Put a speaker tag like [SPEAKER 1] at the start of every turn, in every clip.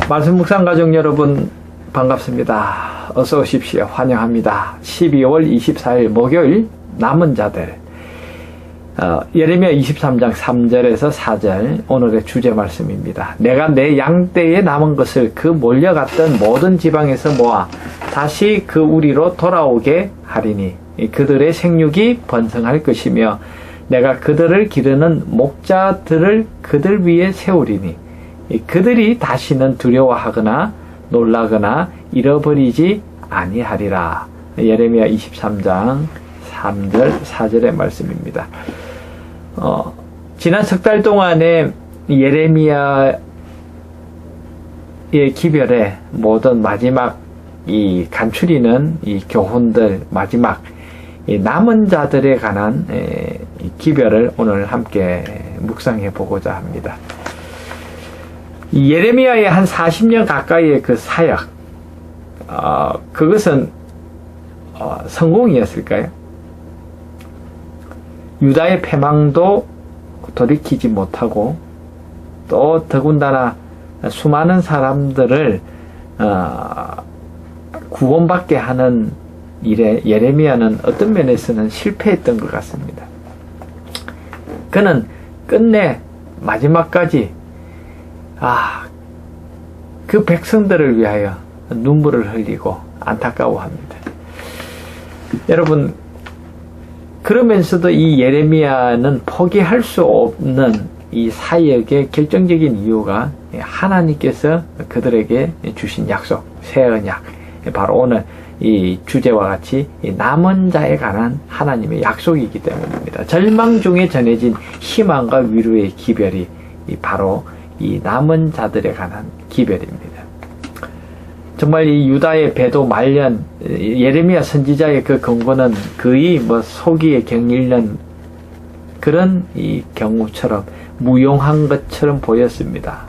[SPEAKER 1] 말씀 묵상 가족 여러분 반갑습니다. 어서 오십시오. 환영합니다. 12월 24일 목요일 남은 자들 예레미야 23장 3절에서 4절 오늘의 주제 말씀입니다. 내가 내 양떼에 남은 것을 그 몰려갔던 모든 지방에서 모아 다시 그 우리로 돌아오게 하리니 그들의 생육이 번성할 것이며 내가 그들을 기르는 목자들을 그들 위에 세우리니 그들이 다시는 두려워하거나 놀라거나 잃어버리지 아니하리라. 예레미야 23장 3절 4절의 말씀입니다. 지난 석 달 동안에 예레미야의 기별의 모든 마지막 이 간추리는 이 교훈들 마지막 이 남은 자들에 관한 이 기별을 오늘 함께 묵상해 보고자 합니다. 이 예레미야의 한 40년 가까이의 그 사역, 그것은 성공이었을까요? 유다의 패망도 돌이키지 못하고 또 더군다나 수많은 사람들을 구원받게 하는 일에 예레미야는 어떤 면에서는 실패했던 것 같습니다. 그는 끝내 마지막까지 그 백성들을 위하여 눈물을 흘리고 안타까워합니다. 여러분, 그러면서도 이 예레미야는 포기할 수 없는 이 사역의 결정적인 이유가 하나님께서 그들에게 주신 약속, 새 언약, 바로 오늘 이 주제와 같이 남은 자에 관한 하나님의 약속이기 때문입니다. 절망 중에 전해진 희망과 위로의 기별이 바로 이 남은 자들에 관한 기별입니다. 정말 이 유다의 배도 말년 예레미야 선지자의 그 경고는 거의 소기에 경일는 그런 이 경우처럼 무용한 것처럼 보였습니다.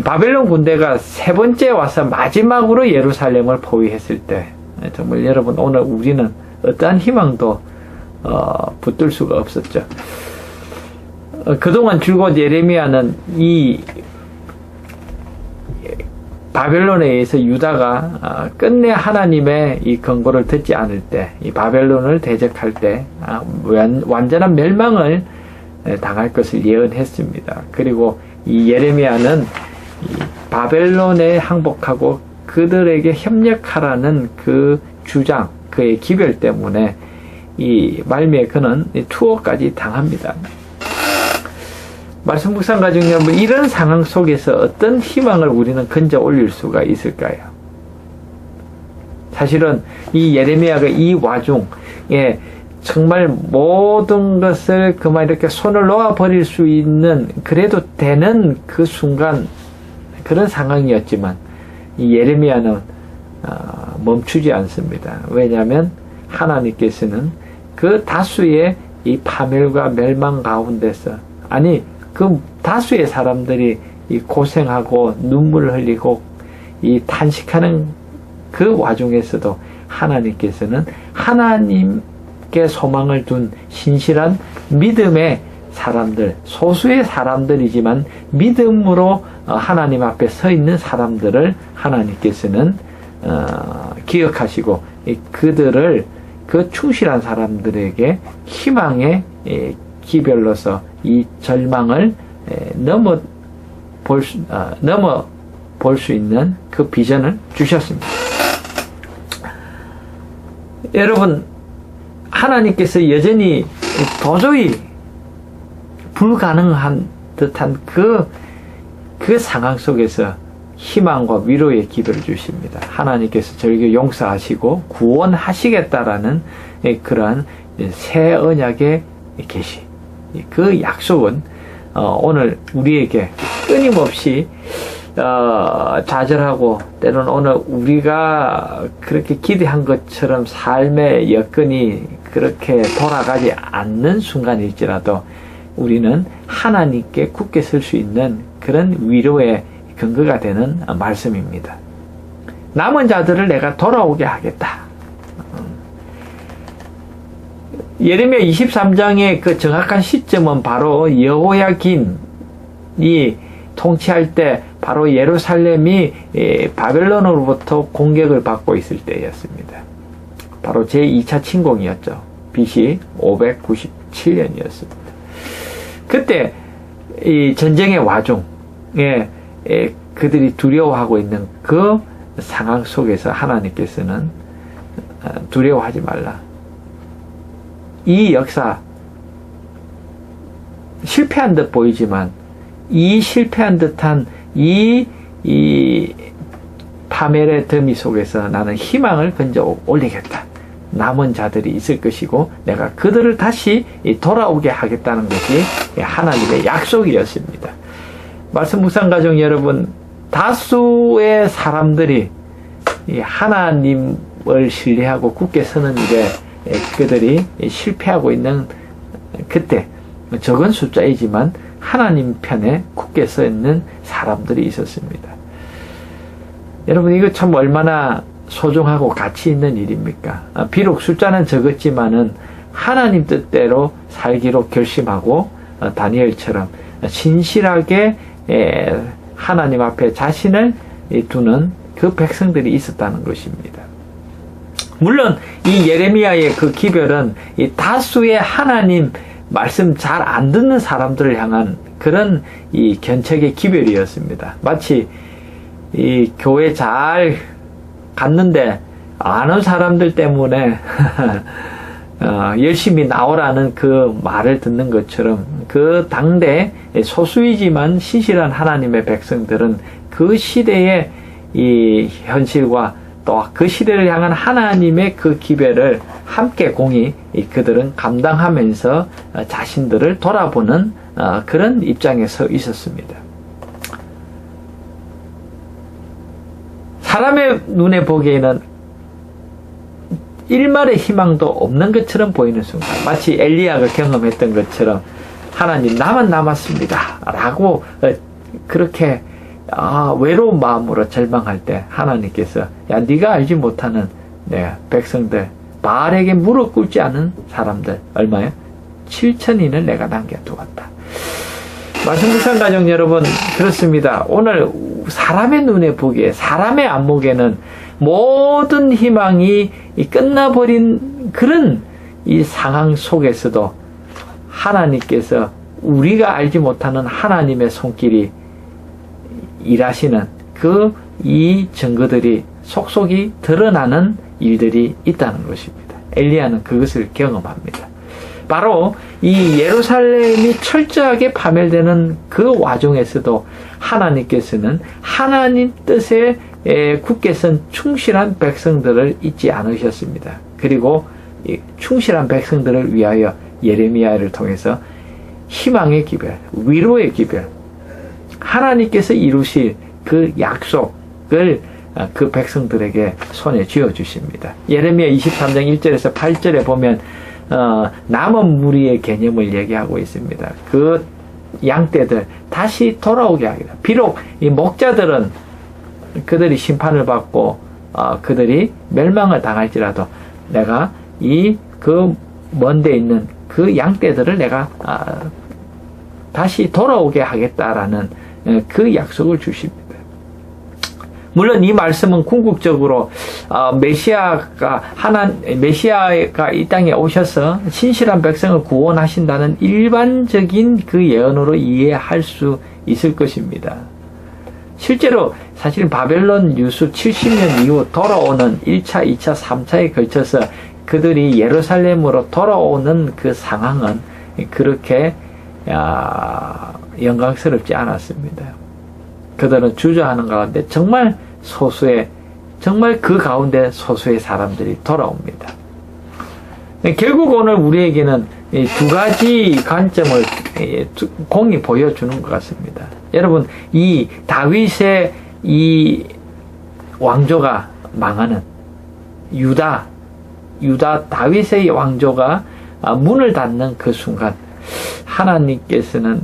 [SPEAKER 1] 바벨론 군대가 세 번째 와서 마지막으로 예루살렘을 포위했을 때 정말 여러분 오늘 우리는 어떠한 희망도 붙들 수가 없었죠. 그동안 줄곧 예레미야는 이 바벨론에 의해서 유다가 끝내 하나님의 이 경고를 듣지 않을 때, 이 바벨론을 대적할 때 완전한 멸망을 당할 것을 예언했습니다. 그리고 이 예레미야는 이 바벨론에 항복하고 그들에게 협력하라는 그 주장, 그의 기별 때문에 이 말미에 그는 투어까지 당합니다. 말씀 묵상 가족 여러분, 이런 상황 속에서 어떤 희망을 우리는 건져 올릴 수가 있을까요? 사실은 이 예레미야가 이 와중에 정말 모든 것을 그만 이렇게 손을 놓아버릴 수 있는, 그래도 되는 그 순간 그런 상황이었지만 이 예레미야는 멈추지 않습니다. 왜냐하면 하나님께서는 그 다수의 이 파멸과 멸망 가운데서, 그 다수의 사람들이 이 고생하고 눈물을 흘리고 이 탄식하는 그 와중에서도 하나님께서는 하나님께 소망을 둔 신실한 믿음의 사람들, 소수의 사람들이지만 믿음으로 하나님 앞에 서 있는 사람들을 하나님께서는 기억하시고 그들을 그 충실한 사람들에게 희망의 기별로서 이 절망을 넘어 볼 수 있는 그 비전을 주셨습니다. 여러분, 하나님께서 여전히 도저히 불가능한 듯한 그 상황 속에서 희망과 위로의 기별을 주십니다. 하나님께서 저에게 용서하시고 구원하시겠다라는 그러한 새 언약의 계시, 그 약속은 오늘 우리에게 끊임없이 좌절하고 때로는 오늘 우리가 그렇게 기대한 것처럼 삶의 여건이 그렇게 돌아가지 않는 순간일지라도 우리는 하나님께 굳게 설 수 있는 그런 위로의 근거가 되는 말씀입니다. 남은 자들을 내가 돌아오게 하겠다. 예레미야 23장의 그 정확한 시점은 바로 여호야긴이 통치할 때 바로 예루살렘이 바벨론으로부터 공격을 받고 있을 때였습니다. 바로 제2차 침공이었죠. BC 597년이었습니다. 그때 이 전쟁의 와중에 그들이 두려워하고 있는 그 상황 속에서 하나님께서는 두려워하지 말라. 이 역사 실패한 듯 보이지만 이 실패한 듯한 이 파멸의 더미 속에서 나는 희망을 건져 올리겠다. 남은 자들이 있을 것이고 내가 그들을 다시 돌아오게 하겠다는 것이 하나님의 약속이었습니다. 말씀 묵상 가족 여러분, 다수의 사람들이 하나님을 신뢰하고 굳게 서는 일에 그들이 실패하고 있는 그때 적은 숫자이지만 하나님 편에 굳게 서 있는 사람들이 있었습니다. 여러분, 이거 참 얼마나 소중하고 가치 있는 일입니까? 비록 숫자는 적었지만은 하나님 뜻대로 살기로 결심하고 다니엘처럼 신실하게 하나님 앞에 자신을 두는 그 백성들이 있었다는 것입니다. 물론 이 예레미야의 그 기별은 이 다수의 하나님 말씀 잘 안 듣는 사람들을 향한 그런 이 견책의 기별이었습니다. 마치 이 교회 잘 갔는데 안 온 사람들 때문에 열심히 나오라는 그 말을 듣는 것처럼 그 당대 소수이지만 신실한 하나님의 백성들은 그 시대의 이 현실과 또 그 시대를 향한 하나님의 그 기별을 함께 공히 그들은 감당하면서 자신들을 돌아보는 그런 입장에 서 있었습니다. 사람의 눈에 보기에는 일말의 희망도 없는 것처럼 보이는 순간, 마치 엘리야가 경험했던 것처럼 하나님 나만 남았습니다 라고 그렇게 외로운 마음으로 절망할 때 하나님께서 야, 네가 알지 못하는 내 백성들, 바알에게 무릎 꿇지 않은 사람들 얼마요? 7천인을 내가 남겨두었다. 말씀 묵상 가족 여러분, 그렇습니다. 오늘 사람의 눈에 보기에, 사람의 안목에는 모든 희망이 끝나버린 그런 이 상황 속에서도 하나님께서 우리가 알지 못하는 하나님의 손길이 일하시는 그 이 증거들이 속속이 드러나는 일들이 있다는 것입니다. 엘리야는 그것을 경험합니다. 바로 이 예루살렘이 철저하게 파멸되는 그 와중에서도 하나님께서는 하나님 뜻에 굳게 선 충실한 백성들을 잊지 않으셨습니다. 그리고 이 충실한 백성들을 위하여 예레미야를 통해서 희망의 기별, 위로의 기별, 하나님께서 이루실 그 약속을 그 백성들에게 손에 쥐어주십니다. 예레미야 23장 1절에서 8절에 보면 남은 무리의 개념을 얘기하고 있습니다. 그 양떼들 다시 돌아오게 하겠다. 비록 이 목자들은 그들이 심판을 받고 그들이 멸망을 당할지라도 내가 이 그 먼데 있는 그 양떼들을 내가 다시 돌아오게 하겠다라는 그 약속을 주십니다. 물론 이 말씀은 궁극적으로 메시아가 이 땅에 오셔서 신실한 백성을 구원하신다는 일반적인 그 예언으로 이해할 수 있을 것입니다. 실제로 사실 바벨론 유수 70년 이후 돌아오는 1차, 2차, 3차에 걸쳐서 그들이 예루살렘으로 돌아오는 그 상황은 그렇게 영광스럽지 않았습니다. 그들은 주저하는 가운데 정말 그 가운데 소수의 사람들이 돌아옵니다. 결국 오늘 우리에게는 두 가지 관점을 공이 보여주는 것 같습니다. 여러분, 이 다윗의 이 왕조가 망하는 유다 다윗의 왕조가 문을 닫는 그 순간, 하나님께서는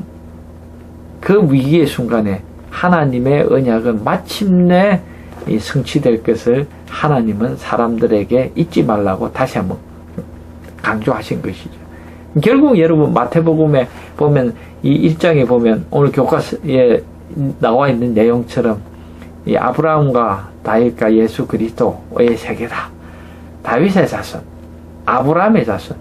[SPEAKER 1] 그 위기의 순간에 하나님의 언약은 마침내 성취될 것을 하나님은 사람들에게 잊지 말라고 다시 한번 강조하신 것이죠. 결국 여러분 마태복음에 보면 이 1장에 보면 오늘 교과서에 나와 있는 내용처럼 이 아브라함과 다윗과 예수 그리스도의 세계다. 다윗의 자손, 아브라함의 자손.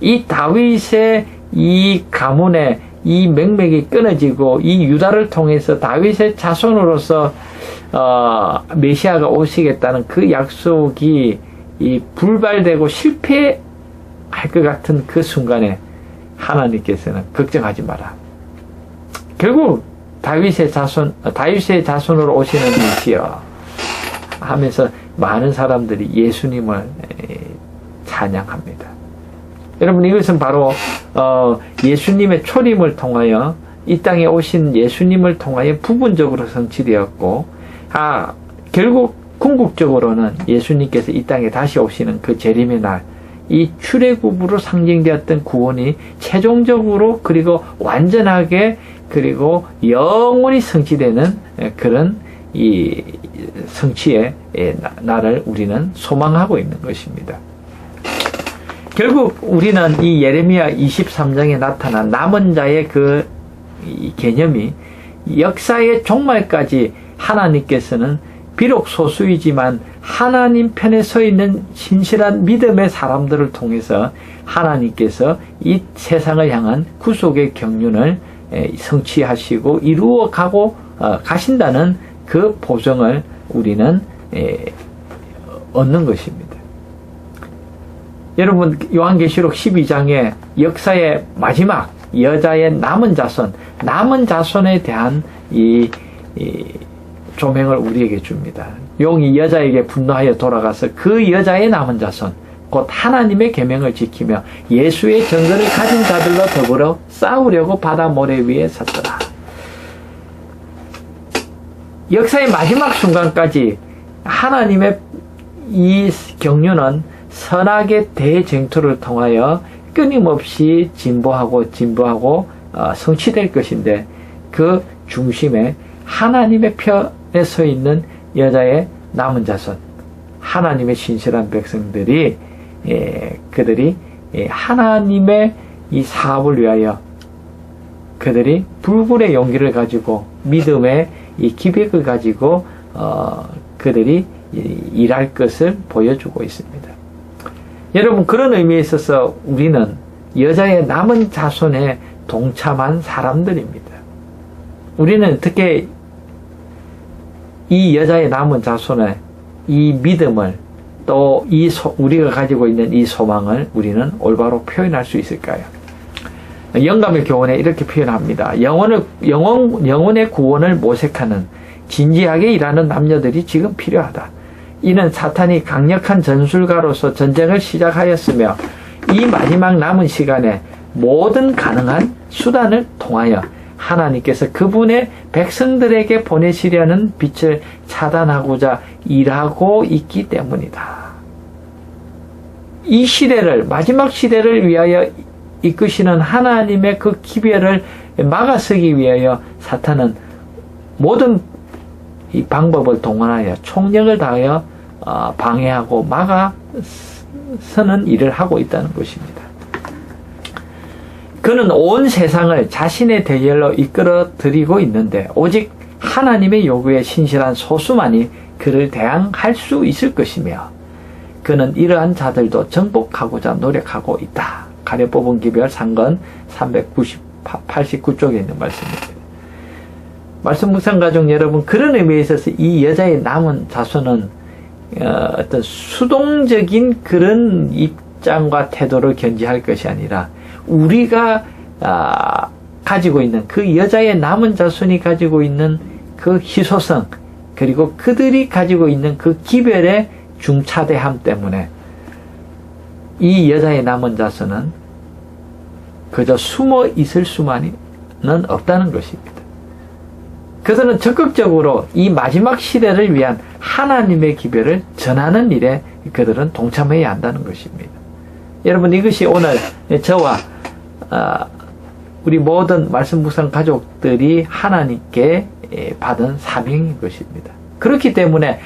[SPEAKER 1] 이 다윗의 이 가문의 이 맥맥이 끊어지고 이 유다를 통해서 다윗의 자손으로서 메시아가 오시겠다는 그 약속이 이 불발되고 실패할 것 같은 그 순간에 하나님께서는 걱정하지 마라. 결국 다윗의 자손으로 오시는 이시여 하면서 많은 사람들이 예수님을 찬양합니다. 여러분, 이것은 바로 예수님의 초림을 통하여 이 땅에 오신 예수님을 통하여 부분적으로 성취되었고, 결국 궁극적으로는 예수님께서 이 땅에 다시 오시는 그 재림의 날, 이 출애굽으로 상징되었던 구원이 최종적으로 그리고 완전하게 그리고 영원히 성취되는 그런 이 성취의 날을 우리는 소망하고 있는 것입니다. 결국 우리는 이 예레미야 23장에 나타난 남은 자의 그 개념이 역사의 종말까지 하나님께서는 비록 소수이지만 하나님 편에 서 있는 신실한 믿음의 사람들을 통해서 하나님께서 이 세상을 향한 구속의 경륜을 성취하시고 이루어가고 가신다는 그 보증을 우리는 얻는 것입니다. 여러분, 요한계시록 12장에 역사의 마지막 여자의 남은 자손에 대한 이 조명을 우리에게 줍니다. 용이 여자에게 분노하여 돌아가서 그 여자의 남은 자손, 곧 하나님의 계명을 지키며 예수의 정근을 가진 자들로 더불어 싸우려고 바다 모래 위에 섰더라. 역사의 마지막 순간까지 하나님의 이 경륜은 선악의 대쟁투를 통하여 끊임없이 진보하고 성취될 것인데, 그 중심에 하나님의 편에 서 있는 여자의 남은 자손, 하나님의 신실한 백성들이 그들이 하나님의 이 사업을 위하여 그들이 불굴의 용기를 가지고 믿음의 이 기백을 가지고 그들이 일할 것을 보여주고 있습니다. 여러분, 그런 의미에 있어서 우리는 여자의 남은 자손에 동참한 사람들입니다. 우리는 특히 이 여자의 남은 자손의 이 믿음을 또 우리가 가지고 있는 이 소망을 우리는 올바로 표현할 수 있을까요? 영감의 교훈에 이렇게 표현합니다. 영혼의 구원을 모색하는 진지하게 일하는 남녀들이 지금 필요하다. 이는 사탄이 강력한 전술가로서 전쟁을 시작하였으며 이 마지막 남은 시간에 모든 가능한 수단을 통하여 하나님께서 그분의 백성들에게 보내시려는 빛을 차단하고자 일하고 있기 때문이다. 이 시대를, 마지막 시대를 위하여 이끄시는 하나님의 그 기별을 막아서기 위하여 사탄은 모든 이 방법을 동원하여 총력을 다하여 방해하고 막아서는 일을 하고 있다는 것입니다. 그는 온 세상을 자신의 대열로 이끌어 드리고 있는데 오직 하나님의 요구에 신실한 소수만이 그를 대항할 수 있을 것이며, 그는 이러한 자들도 정복하고자 노력하고 있다. 가려 뽑은 기별 상권 389쪽에 있는 말씀입니다. 말씀 묵상 가족 여러분, 그런 의미에 있어서 이 여자의 남은 자손은 어떤 수동적인 그런 입장과 태도를 견지할 것이 아니라 우리가 가지고 있는 그 여자의 남은 자손이 가지고 있는 그 희소성, 그리고 그들이 가지고 있는 그 기별의 중차대함 때문에 이 여자의 남은 자손은 그저 숨어 있을 수만은 없다는 것입니다. 그들은 적극적으로 이 마지막 시대를 위한 하나님의 기별을 전하는 일에 그들은 동참해야 한다는 것입니다. 여러분, 이것이 오늘 저와 우리 모든 말씀 묵상 가족들이 하나님께 받은 사명인 것입니다. 그렇기 때문에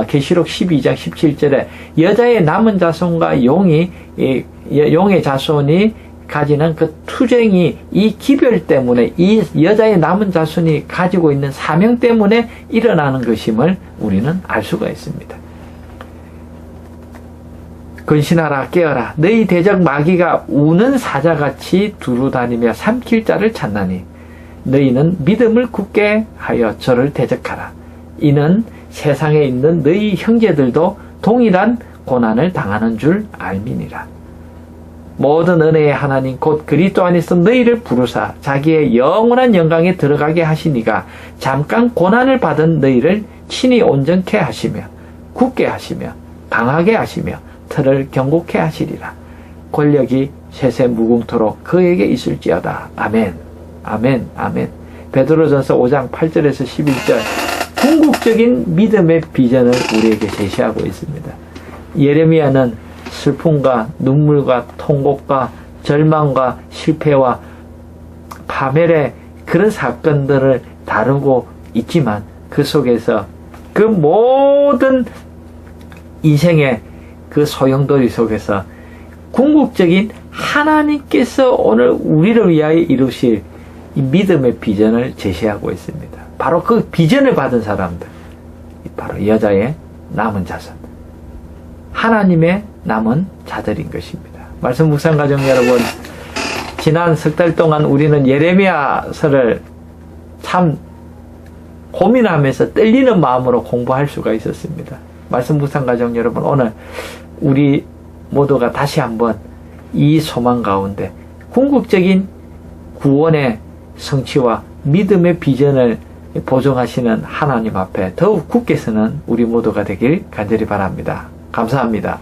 [SPEAKER 1] 계시록 12장 17절에 여자의 남은 자손과 용의 자손이 가지는 그 투쟁이 이 기별 때문에 이 여자의 남은 자손이 가지고 있는 사명 때문에 일어나는 것임을 우리는 알 수가 있습니다. 근신하라 깨어라 너희 대적 마귀가 우는 사자같이 두루다니며 삼킬 자를 찾나니 너희는 믿음을 굳게 하여 저를 대적하라. 이는 세상에 있는 너희 형제들도 동일한 고난을 당하는 줄 알미니라. 모든 은혜의 하나님 곧 그리스도 안에서 너희를 부르사 자기의 영원한 영광에 들어가게 하시니가 잠깐 고난을 받은 너희를 친히 온전케 하시며 굳게 하시며 강하게 하시며 틀을 견고케 하시리라. 권력이 쇠세 무궁토록 그에게 있을지어다. 아멘. 아멘. 아멘. 베드로전서 5장 8절에서 11절 궁극적인 믿음의 비전을 우리에게 제시하고 있습니다. 예레미야는 슬픔과 눈물과 통곡과 절망과 실패와 파멸의 그런 사건들을 다루고 있지만 그 속에서 그 모든 인생의 그 소용돌이 속에서 궁극적인 하나님께서 오늘 우리를 위하여 이루실 이 믿음의 비전을 제시하고 있습니다. 바로 그 비전을 받은 사람들, 바로 여자의 남은 자손, 하나님의 남은 자들인 것입니다. 말씀 묵상 가족 여러분, 지난 석 달 동안 우리는 예레미야서를 참 고민하면서 떨리는 마음으로 공부할 수가 있었습니다. 말씀 묵상 가족 여러분, 오늘 우리 모두가 다시 한번 이 소망 가운데 궁극적인 구원의 성취와 믿음의 비전을 보증하시는 하나님 앞에 더욱 굳게 서는 우리 모두가 되길 간절히 바랍니다. 감사합니다.